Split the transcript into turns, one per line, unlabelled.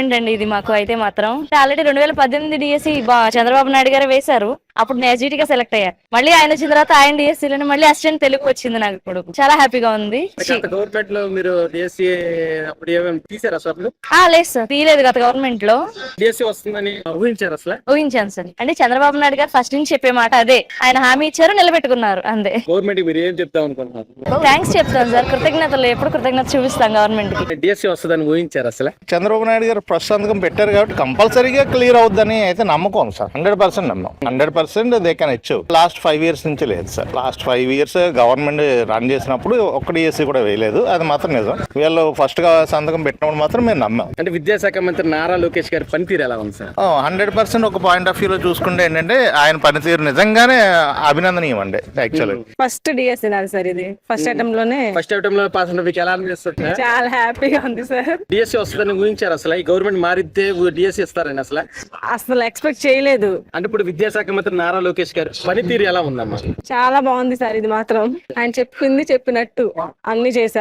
Moment అండి ఇది మాకు అయితే మాత్రం. ఆల్రెడీ 2018 డిఎస్సి చంద్రబాబు నాయుడు గారు వేశారు. అప్పుడు నేను గా సెలెక్ట్ అయ్యా. మళ్ళీ ఆయన వచ్చిన తర్వాత ఆయన డిఎస్సీలోనే మళ్ళీ అసిస్టెంట్ తెలుగు వచ్చింది నాకు ఇప్పుడు. చాలా హ్యాపీగా ఉంది.
గవర్నమెంట్ లో మీరు డిఎస్సీ అప్పుడు ఏమేమి తీసారా అసలు?
లేదు సార్, తీయలేదు గత గవర్నమెంట్ లో.
డిఎస్సీ వస్తుందని ఊహించారు అసలు?
ఊహించాను సార్. అంటే చంద్రబాబు నాయుడు గారు ఫస్ట్ నుంచి చెప్పే మాట అదే. ఆయన హామీ ఇచ్చారు, నిలబెట్టుకున్నారు అంతే.
గవర్నమెంట్ మీరు ఏం చెప్తా అనుకుంటున్నారు?
థ్యాంక్స్ చెప్తాను సార్, కృతజ్ఞతలు ఎప్పుడు కృతజ్ఞత చూపిస్తాం గవర్నమెంట్ కి.
డిఎస్సీ వస్తుందని ఊహించారు అసలు?
చంద్రబాబు నాయుడు గారు ప్రస్తుతం పెట్టారు కాబట్టి కంపల్సరీగా క్లియర్ అవుద్దని అయితే నమ్మకం సార్. 100% నమ్మకం. 100% they can achieve. Last 5 years నుంచి లేదు sir. Last 5 years government run చేసినప్పుడు ఒక్క డిఎస్సీ కూడా వేయలేదు. అది మాత్రం నిజం. వీళ్ళు ఫస్ట్ గా సంతకం పెట్టినప్పుడు మాత్రం మేము నమ్మాం.
అంటే విద్యాశాఖ మంత్రి నారా లోకేష్ గారి పనితీరు ఎలా ఉంది సార్?
100% ఒక పాయింట్ ఆఫ్ వ్యూలో చూసుకుంటే ఏంటంటే ఆయన పనితీరు నిజంగానే అభినందనీయం అండి. యాక్చువల్లీ
ఫస్ట్ డిఎస్సీ నాది సార్. ఇది ఫస్ట్ అటెంప్ట్ లోనే
పాస్ అయిన మీకు ఎలా అనిపిస్తుంది?
చాలా హ్యాపీగా ఉంది సార్.
డిఎస్సీ వస్తుందని ఊహించారు అసలు? ఈ గవర్నమెంట్ మారితే డిఎస్సీ ఇస్తారని
అసలు ఎక్స్పెక్ట్ చేయలేదు.
అంటే ఇప్పుడు విద్యాశాఖ మంత్రి నారా లోకేష్ గారు పనితీరు ఎలా ఉందమ్మా?
చాలా బాగుంది సార్. ఇది మాత్రం ఆయన చెప్పింది చెప్పినట్టు అన్ని చేశారు.